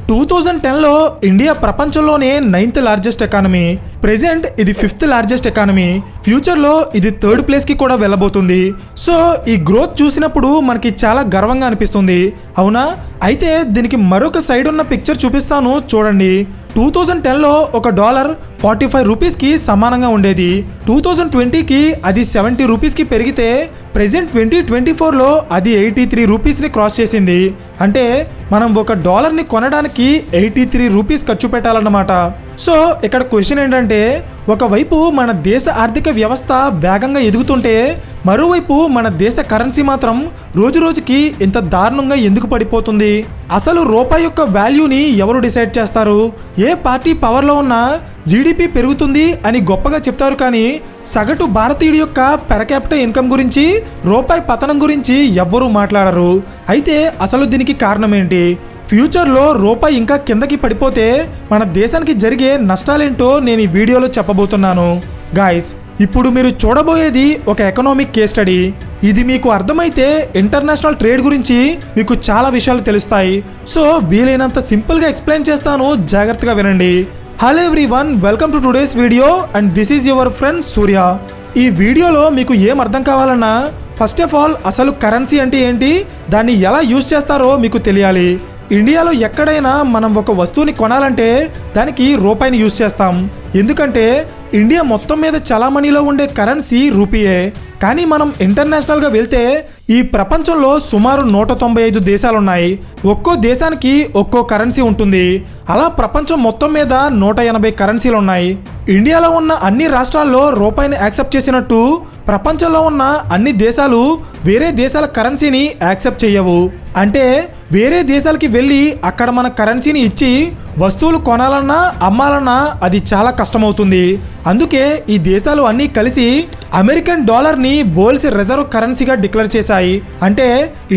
2010లో India ప్రపంచంలోనే 9th largest economy. Present ఇది 5th largest economy. ఫ్యూచర్లో ఇది 3rd ప్లేస్కి కూడా వెళ్ళబోతుంది. సో ఈ గ్రోత్ చూసినప్పుడు మనకి చాలా గర్వంగా అనిపిస్తుంది, అవునా? అయితే దీనికి మరొక సైడ్ ఉన్న పిక్చర్ చూపిస్తాను చూడండి. 2010లో ఒక డాలర్ 45 రూపీస్కి సమానంగా ఉండేది. 2020కి అది 70 రూపీస్కి పెరిగితే ప్రెజెంట్ 2024లో అది 83 రూపీస్ని క్రాస్ చేసింది. అంటే మనం ఒక డాలర్ని కొనడానికి 83 రూపీస్ ఖర్చు పెట్టాలన్నమాట. సో ఇక్కడ క్వశ్చన్ ఏంటంటే, ఒకవైపు మన దేశ ఆర్థిక వ్యవస్థ వేగంగా ఎదుగుతుంటే మరోవైపు మన దేశ కరెన్సీ మాత్రం రోజు రోజుకి ఇంత దారుణంగా ఎందుకు పడిపోతుంది? అసలు రూపాయి యొక్క వాల్యూని ఎవరు డిసైడ్ చేస్తారు? ఏ పార్టీ పవర్లో ఉన్నా జీడిపి పెరుగుతుంది అని గొప్పగా చెప్తారు, కానీ సగటు భారతీయుడి యొక్క పెర్ క్యాపిటల్ ఇన్కమ్ గురించి, రూపాయి పతనం గురించి ఎవ్వరూ మాట్లాడరు. అయితే అసలు దీనికి కారణం ఏంటి? ఫ్యూచర్లో రూపాయి ఇంకా కిందకి పడిపోతే మన దేశానికి జరిగే నష్టాలేంటో నేను ఈ వీడియోలో చెప్పబోతున్నాను. గాయ్స్, ఇప్పుడు మీరు చూడబోయేది ఒక ఎకనామిక్ కేస్ స్టడీ. ఇది మీకు అర్థమైతే ఇంటర్నేషనల్ ట్రేడ్ గురించి మీకు చాలా విషయాలు తెలుస్తాయి. సో వీలైనంత సింపుల్గా ఎక్స్ప్లెయిన్ చేస్తాను, జాగ్రత్తగా వినండి. Hello everyone, welcome to today's video and this is your friend Surya. ఈ వీడియోలో మీకు ఏం అర్థం కావాలన్నా, ఫస్ట్ ఆఫ్ ఆల్ అసలు కరెన్సీ అంటే ఏంటి, దాన్ని ఎలా యూజ్ చేస్తారో మీకు తెలియాలి. ఇండియాలో ఎక్కడైనా మనం ఒక వస్తువుని కొనాలంటే దానికి రూపాయిని యూజ్ చేస్తాం. ఎందుకంటే ఇండియా మొత్తం మీద చలామణిలో ఉండే కరెన్సీ రూపీయే. కానీ మనం ఇంటర్నేషనల్గా వెళ్తే ఈ ప్రపంచంలో సుమారు 195 దేశాలు ఉన్నాయి. ఒక్కో దేశానికి ఒక్కో కరెన్సీ ఉంటుంది. అలా ప్రపంచం మొత్తం మీద 180 కరెన్సీలు ఉన్నాయి. ఇండియాలో ఉన్న అన్ని రాష్ట్రాల్లో రూపాయిని యాక్సెప్ట్ చేసినట్టు ప్రపంచంలో ఉన్న అన్ని దేశాలు వేరే దేశాల కరెన్సీని యాక్సెప్ట్ చేయవు. అంటే వేరే దేశాలకి వెళ్ళి అక్కడ మన కరెన్సీని ఇచ్చి వస్తువులు కొనాలన్నా అమ్మాలన్నా అది చాలా కష్టమవుతుంది. అందుకే ఈ దేశాలు అన్నీ కలిసి అమెరికన్ డాలర్ని వరల్డ్స్ రిజర్వ్ కరెన్సీగా డిక్లేర్ చేశాయి. అంటే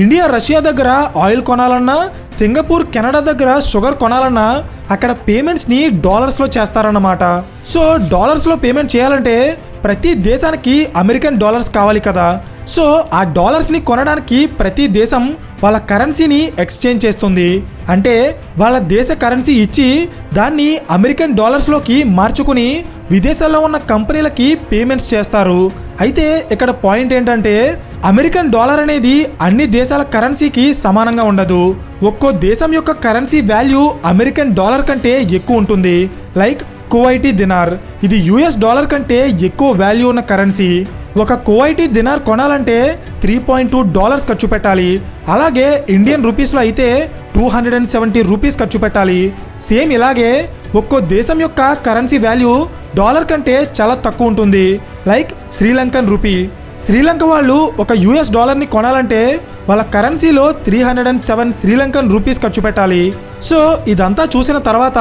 ఇండియా రష్యా దగ్గర ఆయిల్ కొనాలన్నా, సింగపూర్ కెనడా దగ్గర షుగర్ కొనాలన్నా అక్కడ పేమెంట్స్ని డాలర్స్లో చేస్తారన్నమాట. సో డాలర్స్లో పేమెంట్ చేయాలంటే ప్రతి దేశానికి అమెరికన్ డాలర్స్ కావాలి కదా. సో ఆ డాలర్స్ని కొనడానికి ప్రతి దేశం వాళ్ళ కరెన్సీని ఎక్స్చేంజ్ చేస్తుంది. అంటే వాళ్ళ దేశ కరెన్సీ ఇచ్చి దాన్ని అమెరికన్ డాలర్స్లోకి మార్చుకుని విదేశాల్లో ఉన్న కంపెనీలకి పేమెంట్స్ చేస్తారు. అయితే ఇక్కడ పాయింట్ ఏంటంటే, అమెరికన్ డాలర్ అనేది అన్ని దేశాల కరెన్సీకి సమానంగా ఉండదు. ఒక్కో దేశం యొక్క కరెన్సీ వాల్యూ అమెరికన్ డాలర్ కంటే ఎక్కువ ఉంటుంది. లైక్ కువైటీ దినార్, ఇది యుఎస్ డాలర్ కంటే ఎక్కువ వాల్యూ ఉన్న కరెన్సీ. ఒక కువైటీ దినార్ కొనాలంటే $3.2 ఖర్చు పెట్టాలి. అలాగే ఇండియన్ రూపీస్లో అయితే 270 రూపీస్ ఖర్చు పెట్టాలి. సేమ్ ఇలాగే ఒక్కో దేశం యొక్క కరెన్సీ వాల్యూ డాలర్ కంటే చాలా తక్కువ ఉంటుంది. Like Sri Lankan rupee. శ్రీలంక వాళ్ళు ఒక యుఎస్ డాలర్ని కొనాలంటే వాళ్ళ కరెన్సీలో 307 శ్రీలంకన్ రూపీస్ ఖర్చు పెట్టాలి. సో ఇదంతా చూసిన తర్వాత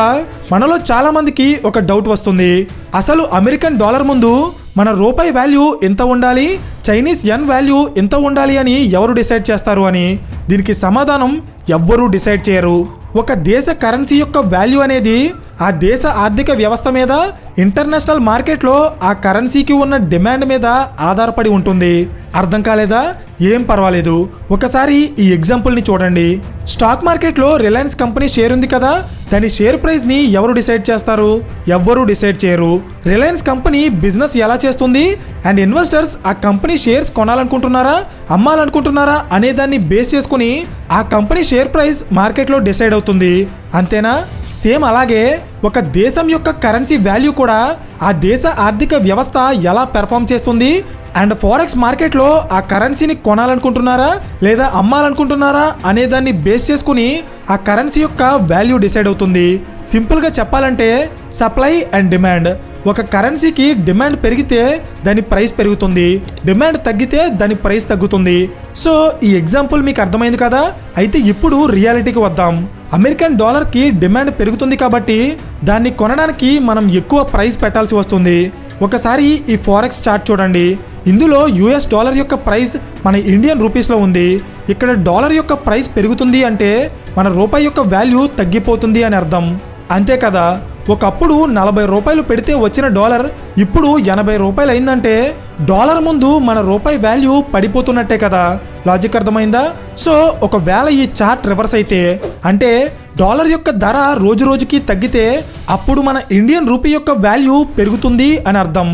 మనలో చాలా మందికి ఒక డౌట్ వస్తుంది, అసలు అమెరికన్ డాలర్ ముందు మన రూపాయి వాల్యూ ఎంత ఉండాలి, చైనీస్ యన్ వాల్యూ ఎంత ఉండాలి అని ఎవరు డిసైడ్ చేస్తారు అని. దీనికి సమాధానం ఎవ్వరూ డిసైడ్ చేయరు. ఒక దేశ కరెన్సీ యొక్క వాల్యూ అనేది ఆ దేశ ఆర్థిక వ్యవస్థ మీద, ఇంటర్నేషనల్ మార్కెట్లో ఆ కరెన్సీకి ఉన్న డిమాండ్ మీద ఆధారపడి ఉంటుంది. అర్థం కాలేదా? ఏం పర్వాలేదు, ఒకసారి ఈ ఎగ్జాంపుల్ని చూడండి. స్టాక్ మార్కెట్లో రిలయన్స్ కంపెనీ షేర్ ఉంది కదా, దాని షేర్ ప్రైస్ని ఎవరు డిసైడ్ చేస్తారు? ఎవ్వరూ డిసైడ్ చేయరు. రిలయన్స్ కంపెనీ బిజినెస్ ఎలా చేస్తుంది అండ్ ఇన్వెస్టర్స్ ఆ కంపెనీ షేర్స్ కొనాలనుకుంటున్నారా అమ్మాలనుకుంటున్నారా అనే దాన్ని బేస్ చేసుకుని ఆ కంపెనీ షేర్ ప్రైస్ మార్కెట్లో డిసైడ్ అవుతుంది. అంతేనా? సేమ్ అలాగే ఒక దేశం యొక్క కరెన్సీ వాల్యూ కూడా ఆ దేశ ఆర్థిక వ్యవస్థ ఎలా పెర్ఫామ్ చేస్తుంది అండ్ ఫారెక్స్ మార్కెట్లో ఆ కరెన్సీని కొనాలనుకుంటున్నారా లేదా అమ్మాలనుకుంటున్నారా అనే దాన్ని బేస్ చేసుకుని ఆ కరెన్సీ యొక్క వాల్యూ డిసైడ్ అవుతుంది. సింపుల్గా చెప్పాలంటే సప్లై అండ్ డిమాండ్. ఒక కరెన్సీకి డిమాండ్ పెరిగితే దాని ప్రైస్ పెరుగుతుంది, డిమాండ్ తగ్గితే దాని ప్రైస్ తగ్గుతుంది. సో ఈ ఎగ్జాంపుల్ మీకు అర్థమైంది కదా. అయితే ఇప్పుడు రియాలిటీకి వద్దాం. అమెరికన్ డాలర్కి డిమాండ్ పెరుగుతుంది కాబట్టి దాన్ని కొనడానికి మనం ఎక్కువ ప్రైస్ పెట్టాల్సి వస్తుంది. ఒకసారి ఈ ఫారెక్స్ చార్ట్ చూడండి. ఇందులో యుఎస్ డాలర్ యొక్క ప్రైస్ మన ఇండియన్ రూపీస్లో ఉంది. ఇక్కడ డాలర్ యొక్క ప్రైస్ పెరుగుతుంది అంటే మన రూపాయి యొక్క వాల్యూ తగ్గిపోతుంది అని అర్థం. అంతే కదా. ఒకప్పుడు 40 రూపాయలు పెడితే వచ్చిన డాలర్ ఇప్పుడు 80 రూపాయలు అయిందంటే డాలర్ ముందు మన రూపాయి వాల్యూ పడిపోతున్నట్టే కదా. లాజిక్ అర్థమైందా? సో ఒకవేళ ఈ చార్ట్ రివర్స్ అయితే అంటే డాలర్ యొక్క ధర రోజు రోజుకి తగ్గితే అప్పుడు మన ఇండియన్ రూపీ యొక్క వాల్యూ పెరుగుతుంది అని అర్థం.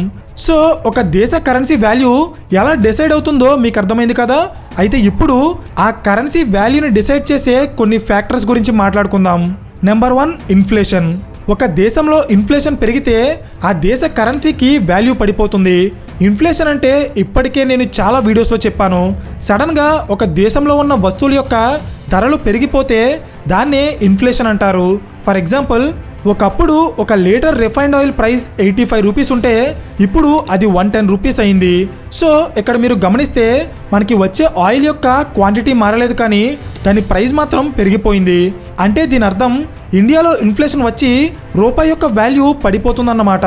సో ఒక దేశ కరెన్సీ వాల్యూ ఎలా డిసైడ్ అవుతుందో మీకు అర్థమైంది కదా. అయితే ఇప్పుడు ఆ కరెన్సీ వాల్యూని డిసైడ్ చేసే కొన్ని ఫ్యాక్టర్స్ గురించి మాట్లాడుకుందాం. Number 1, inflation. ఒక దేశంలో ఇన్ఫ్లేషన్ పెరిగితే ఆ దేశ కరెన్సీకి వాల్యూ పడిపోతుంది. ఇన్ఫ్లేషన్ అంటే ఇప్పటికే నేను చాలా వీడియోస్లో చెప్పాను. సడన్గా ఒక దేశంలో ఉన్న వస్తువుల యొక్క ధరలు పెరిగిపోతే దాన్నే ఇన్ఫ్లేషన్ అంటారు. ఫర్ ఎగ్జాంపుల్, ఒకప్పుడు ఒక litre refined oil price 85 rupees ఉంటే ఇప్పుడు అది 110 రూపీస్ అయింది. సో ఇక్కడ మీరు గమనిస్తే మనకి వచ్చే ఆయిల్ యొక్క క్వాంటిటీ మారలేదు కానీ దాని ప్రైస్ మాత్రం పెరిగిపోయింది. అంటే దీని అర్థం ఇండియాలో ఇన్ఫ్లేషన్ వచ్చి రూపాయి యొక్క వాల్యూ పడిపోతుందన్నమాట.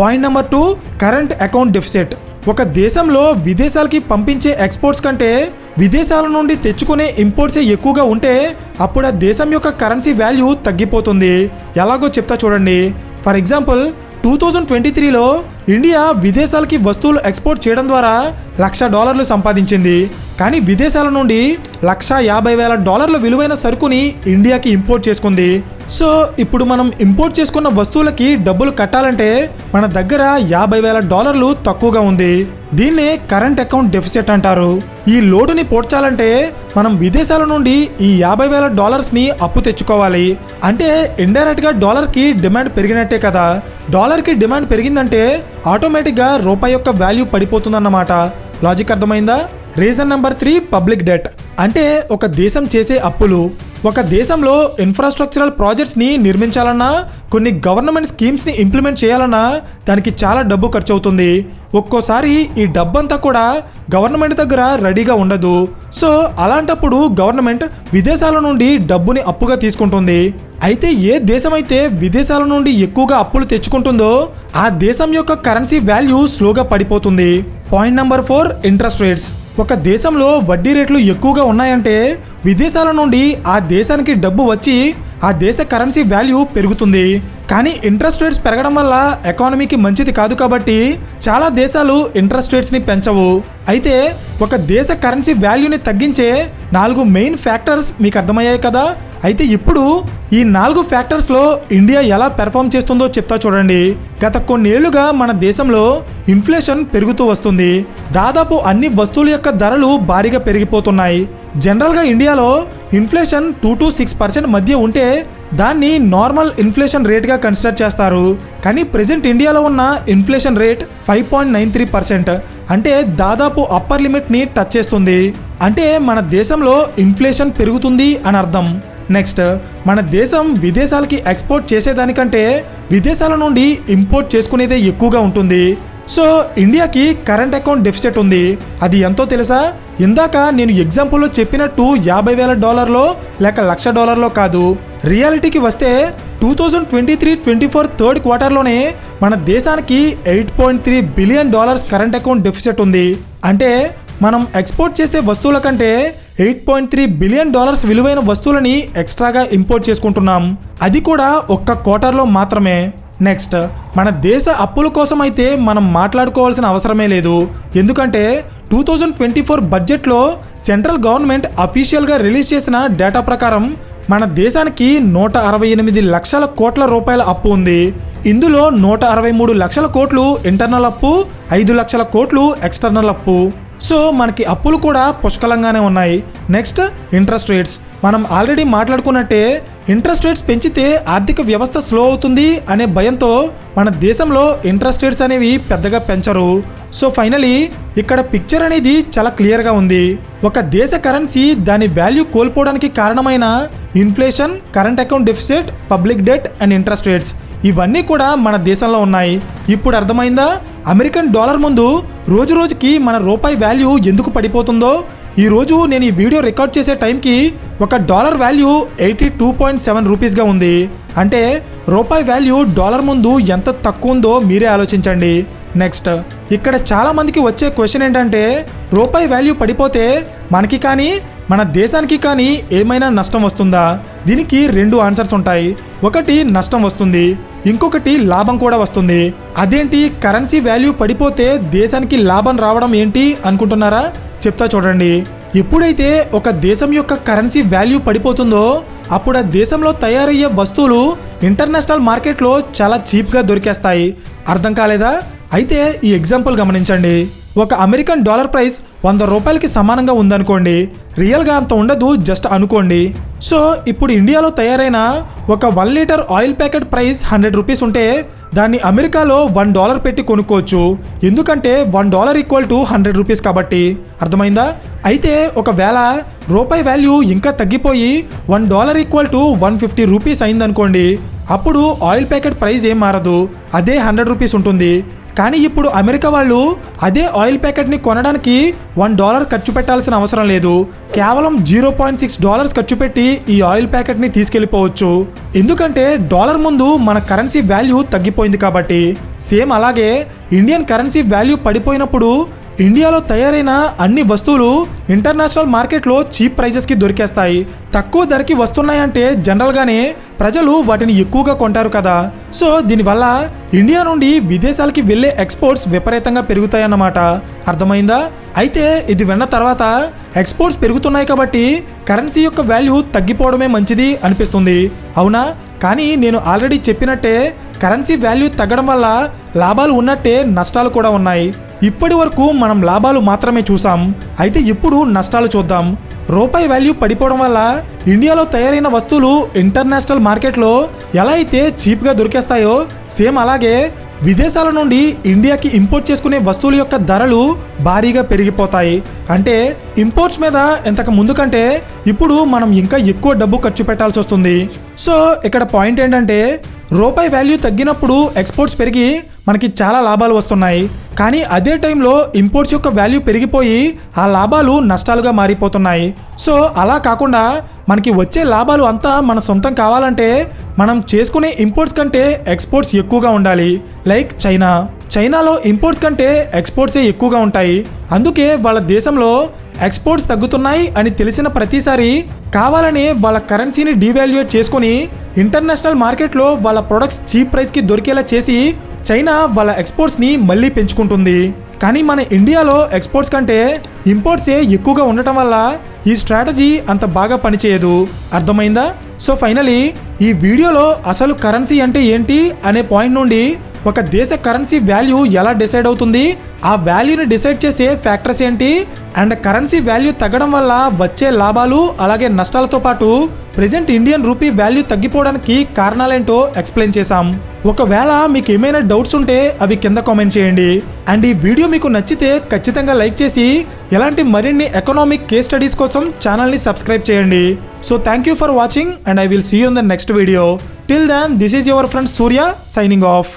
Point number 2, current account deficit. ఒక దేశంలో విదేశాలకి పంపించే ఎక్స్పోర్ట్స్ కంటే విదేశాల నుండి తెచ్చుకునే ఇంపోర్ట్సే ఎక్కువగా ఉంటే అప్పుడు ఆ దేశం యొక్క కరెన్సీ వాల్యూ తగ్గిపోతుంది. ఎలాగో చెప్తా చూడండి. ఫర్ ఎగ్జాంపుల్, 2023లో ఇండియా విదేశాలకి వస్తువులు ఎక్స్పోర్ట్ చేయడం ద్వారా $1,00,000 సంపాదించింది. కానీ విదేశాల నుండి $150,000 విలువైన సరుకుని ఇండియాకి ఇంపోర్ట్ చేసుకుంది. సో ఇప్పుడు మనం ఇంపోర్ట్ చేసుకున్న వస్తువులకి డబ్బులు కట్టాలంటే మన దగ్గర $50,000 తక్కువగా ఉంది. దీన్నే కరెంట్ అకౌంట్ డెఫిసిట్ అంటారు. ఈ లోటుని పోడ్చాలంటే మనం విదేశాల నుండి ఈ $50,000ని అప్పు తెచ్చుకోవాలి. అంటే ఇండైరెక్ట్గా డాలర్కి డిమాండ్ పెరిగినట్టే కదా. డాలర్కి డిమాండ్ పెరిగిందంటే ఆటోమేటిక్గా రూపాయి యొక్క వాల్యూ పడిపోతుందన్నమాట. లాజిక్ అర్థమైందా? Reason number 3, public debt. అంటే ఒక దేశం చేసే అప్పులు. ఒక దేశంలో ఇన్ఫ్రాస్ట్రక్చరల్ ప్రాజెక్ట్స్ని నిర్మించాలన్నా కొన్ని గవర్నమెంట్ స్కీమ్స్ని ఇంప్లిమెంట్ చేయాలన్నా దానికి చాలా డబ్బు ఖర్చు అవుతుంది. ఒక్కోసారి ఈ డబ్బంతా కూడా గవర్నమెంట్ దగ్గర రెడీగా ఉండదు. సో అలాంటప్పుడు గవర్నమెంట్ విదేశాల నుండి డబ్బుని అప్పుగా తీసుకుంటుంది. అయితే ఏ దేశమైతే విదేశాల నుండి ఎక్కువగా అప్పులు తెచ్చుకుంటుందో ఆ దేశం యొక్క కరెన్సీ వాల్యూ స్లోగా పడిపోతుంది. Point number 4, interest rates. ఒక దేశంలో వడ్డీ రేట్లు ఎక్కువగా ఉన్నాయంటే విదేశాల నుండి ఆ దేశానికి డబ్బు వచ్చి ఆ దేశ కరెన్సీ వాల్యూ పెరుగుతుంది. కానీ ఇంట్రెస్ట్ రేట్స్ పెరగడం వల్ల ఎకానమీకి మంచిది కాదు కాబట్టి చాలా దేశాలు ఇంట్రెస్ట్ రేట్స్ని పెంచవు. అయితే ఒక దేశ కరెన్సీ వాల్యూని తగ్గించే 4 మెయిన్ ఫ్యాక్టర్స్ మీకు అర్థమయ్యాయి కదా. అయితే ఇప్పుడు ఈ 4 ఫ్యాక్టర్స్లో ఇండియా ఎలా పెర్ఫామ్ చేస్తుందో చెప్తా చూడండి. గత కొన్నేళ్లుగా మన దేశంలో ఇన్ఫ్లేషన్ పెరుగుతూ వస్తుంది. దాదాపు అన్ని వస్తువుల యొక్క ధరలు భారీగా పెరిగిపోతున్నాయి. జనరల్గా ఇండియాలో ఇన్ఫ్లేషన్ 2 to 6% మధ్య ఉంటే దాన్ని నార్మల్ ఇన్ఫ్లేషన్ రేట్గా కన్సిడర్ చేస్తారు. కానీ ప్రెజెంట్ ఇండియాలో ఉన్న ఇన్ఫ్లేషన్ రేట్ 5.93%. అంటే దాదాపు అప్పర్ లిమిట్ని టచ్ చేస్తుంది. అంటే మన దేశంలో ఇన్ఫ్లేషన్ పెరుగుతుంది అని అర్థం. నెక్స్ట్, మన దేశం విదేశాలకి ఎక్స్పోర్ట్ చేసేదానికంటే విదేశాల నుండి ఇంపోర్ట్ చేసుకునేదే ఎక్కువగా ఉంటుంది. సో ఇండియాకి కరెంట్ అకౌంట్ డెఫిసిట్ ఉంది. అది ఎంతో తెలుసా? ఇందాక నేను ఎగ్జాంపుల్లో చెప్పినట్టు $50,000 లేక $1,00,000 కాదు. రియాలిటీకి వస్తే 2023-24 థర్డ్ క్వార్టర్లోనే మన దేశానికి $8.3 బిలియన్ కరెంట్ అకౌంట్ డెఫిసిట్ ఉంది. అంటే మనం ఎక్స్పోర్ట్ చేసే వస్తువుల కంటే $8.3 బిలియన్ విలువైన వస్తువులని ఎక్స్ట్రాగా ఇంపోర్ట్ చేసుకుంటున్నాం. అది కూడా ఒక్క క్వార్టర్లో మాత్రమే. నెక్స్ట్, మన దేశ అప్పుల కోసం అయితే మనం మాట్లాడుకోవాల్సిన అవసరమే లేదు. ఎందుకంటే 2024 బడ్జెట్లో సెంట్రల్ గవర్నమెంట్ అఫీషియల్గా రిలీజ్ చేసిన డేటా ప్రకారం మన దేశానికి 168 లక్షల కోట్ల రూపాయల అప్పు ఉంది. ఇందులో 163 లక్షల కోట్లు ఇంటర్నల్ అప్పు, 5 లక్షల కోట్లు ఎక్స్టర్నల్ అప్పు. సో మనకి అప్పులు కూడా పుష్కలంగానే ఉన్నాయి. Next, interest rates. మనం ఆల్రెడీ మాట్లాడుకున్నట్టే ఇంట్రెస్ట్ రేట్స్ పెంచితే ఆర్థిక వ్యవస్థ స్లో అవుతుంది అనే భయంతో మన దేశంలో ఇంట్రెస్ట్ రేట్స్ అనేవి పెద్దగా పెంచరు. సో ఫైనలీ ఇక్కడ పిక్చర్ అనేది చాలా క్లియర్గా ఉంది. ఒక దేశ కరెన్సీ దాని వాల్యూ కోల్పోవడానికి కారణమైన inflation, current account deficit, public debt and interest rates ఇవన్నీ కూడా మన దేశంలో ఉన్నాయి. ఇప్పుడు అర్థమైందా అమెరికన్ డాలర్ ముందు రోజు రోజుకి మన రూపాయి వాల్యూ ఎందుకు పడిపోతుందో? ఈరోజు నేను ఈ వీడియో రికార్డ్ చేసే టైంకి ఒక డాలర్ వాల్యూ 82.7 రూపీస్గా ఉంది. అంటే రూపాయి వాల్యూ డాలర్ ముందు ఎంత తక్కువ ఉందో మీరే ఆలోచించండి. నెక్స్ట్, ఇక్కడ చాలామందికి వచ్చే క్వశ్చన్ ఏంటంటే రూపాయి వాల్యూ పడిపోతే మనకి కానీ మన దేశానికి కానీ ఏమైనా నష్టం వస్తుందా? దీనికి 2 ఆన్సర్స్ ఉంటాయి. ఒకటి నష్టం వస్తుంది, ఇంకొకటి లాభం కూడా వస్తుంది. అదేంటి కరెన్సీ వాల్యూ పడిపోతే దేశానికి లాభం రావడం ఏంటి అనుకుంటున్నారా? చెప్తా చూడండి. ఎప్పుడైతే ఒక దేశం యొక్క కరెన్సీ వాల్యూ పడిపోతుందో అప్పుడు ఆ దేశంలో తయారయ్యే వస్తువులు ఇంటర్నేషనల్ మార్కెట్లో చాలా చీప్గా దొరికేస్తాయి. అర్థం కాలేదా? అయితే ఈ ఎగ్జాంపుల్ గమనించండి. ఒక అమెరికన్ డాలర్ ప్రైస్ 100 రూపాయలకి సమానంగా ఉందనుకోండి. రియల్గా అంత ఉండదు, జస్ట్ అనుకోండి. సో ఇప్పుడు ఇండియాలో తయారైన ఒక 1 litre oil packet price 100 rupees ఉంటే దాన్ని అమెరికాలో $1 పెట్టి కొనుక్కోవచ్చు. ఎందుకంటే $1 ఈక్వల్ టు 100 రూపీస్ కాబట్టి. అర్థమైందా? అయితే ఒకవేళ రూపాయి వాల్యూ ఇంకా తగ్గిపోయి $1 ఈక్వల్ టు 150 రూపీస్ అయిందనుకోండి, అప్పుడు ఆయిల్ ప్యాకెట్ ప్రైస్ ఏం మారదు, అదే 100 రూపీస్ ఉంటుంది. కానీ ఇప్పుడు అమెరికా వాళ్ళు అదే ఆయిల్ ప్యాకెట్ని కొనడానికి $1 ఖర్చు పెట్టాల్సిన అవసరం లేదు. కేవలం $0.6 ఖర్చు పెట్టి ఈ ఆయిల్ ప్యాకెట్ని తీసుకెళ్ళిపోవచ్చు. ఎందుకంటే డాలర్ ముందు మన కరెన్సీ వాల్యూ తగ్గిపోయింది కాబట్టి. సేమ్ అలాగే ఇండియన్ కరెన్సీ వాల్యూ పడిపోయినప్పుడు ఇండియాలో తయారైన అన్ని వస్తువులు ఇంటర్నేషనల్ మార్కెట్లో చీప్ ప్రైజెస్కి దొరికేస్తాయి. తక్కువ ధరకి వస్తున్నాయంటే జనరల్గానే ప్రజలు వాటిని ఎక్కువగా కొంటారు కదా. సో దీనివల్ల ఇండియా నుండి విదేశాలకి వెళ్ళే ఎక్స్పోర్ట్స్ విపరీతంగా పెరుగుతాయన్నమాట. అర్థమైందా? అయితే ఇది విన్న తర్వాత ఎక్స్పోర్ట్స్ పెరుగుతున్నాయి కాబట్టి కరెన్సీ యొక్క వాల్యూ తగ్గిపోవడమే మంచిది అనిపిస్తుంది, అవునా? కానీ నేను ఆల్రెడీ చెప్పినట్టే కరెన్సీ వాల్యూ తగ్గడం వల్ల లాభాలు ఉన్నట్టే నష్టాలు కూడా ఉన్నాయి. ఇప్పటి వరకు మనం లాభాలు మాత్రమే చూసాం. అయితే ఇప్పుడు నష్టాలు చూద్దాం. రూపాయి వాల్యూ పడిపోవడం వల్ల ఇండియాలో తయారైన వస్తువులు ఇంటర్నేషనల్ మార్కెట్లో ఎలా అయితే చీప్గా దొరికేస్తాయో సేమ్ అలాగే విదేశాల నుండి ఇండియాకి ఇంపోర్ట్ చేసుకునే వస్తువుల యొక్క ధరలు భారీగా పెరిగిపోతాయి. అంటే ఇంపోర్ట్స్ మీద ఇంతకు ముందు కంటే ఇప్పుడు మనం ఇంకా ఎక్కువ డబ్బు ఖర్చు పెట్టాల్సి వస్తుంది. సో ఇక్కడ పాయింట్ ఏంటంటే రూపాయి వాల్యూ తగ్గినప్పుడు ఎక్స్పోర్ట్స్ పెరిగి మనకి చాలా లాభాలు వస్తున్నాయి. కానీ అదే టైంలో ఇంపోర్ట్స్ యొక్క వాల్యూ పెరిగిపోయి ఆ లాభాలు నష్టాలుగా మారిపోతున్నాయి. సో అలా కాకుండా మనకి వచ్చే లాభాలు అంతా మన సొంతం కావాలంటే మనం చేసుకునే ఇంపోర్ట్స్ కంటే ఎక్స్పోర్ట్స్ ఎక్కువగా ఉండాలి. లైక్ చైనాలో ఇంపోర్ట్స్ కంటే ఎక్స్పోర్ట్సే ఎక్కువగా ఉంటాయి. అందుకే వాళ్ళ దేశంలో ఎక్స్పోర్ట్స్ తగ్గుతున్నాయి అని తెలిసిన ప్రతిసారి కావాలని వాళ్ళ కరెన్సీని డీవాల్యుయేట్ చేసుకొని ఇంటర్నేషనల్ మార్కెట్లో వాళ్ళ ప్రొడక్ట్స్ చీప్ ప్రైస్కి దొరికేలా చేసి చైనా వాళ్ళ ఎక్స్పోర్ట్స్ని మళ్ళీ పెంచుకుంటుంది. కానీ మన ఇండియాలో ఎక్స్పోర్ట్స్ కంటే ఇంపోర్ట్సే ఎక్కువగా ఉండటం వల్ల ఈ స్ట్రాటజీ అంత బాగా పనిచేయదు. అర్థమైందా? సో ఫైనలీ ఈ వీడియోలో అసలు కరెన్సీ అంటే ఏంటి అనే పాయింట్ నుండి ఒక దేశ కరెన్సీ వాల్యూ ఎలా డిసైడ్ అవుతుంది, ఆ వాల్యూని డిసైడ్ చేసే ఫ్యాక్టర్స్ ఏంటి, అండ్ కరెన్సీ వాల్యూ తగ్గడం వల్ల వచ్చే లాభాలు అలాగే నష్టాలతో పాటు ప్రెజెంట్ ఇండియన్ రూపీ వాల్యూ తగ్గిపోవడానికి కారణాలేంటో ఎక్స్ప్లెయిన్ చేశాం. ఒకవేళ మీకు ఏమైనా డౌట్స్ ఉంటే అవి కింద కామెంట్ చేయండి. అండ్ ఈ వీడియో మీకు నచ్చితే ఖచ్చితంగా లైక్ చేసి ఇలాంటి మరిన్ని ఎకనామిక్ కేస్ స్టడీస్ కోసం ఛానల్ని సబ్స్క్రైబ్ చేయండి. So thank you for watching and I will see you in the next video. Till then this is your friend Surya signing of.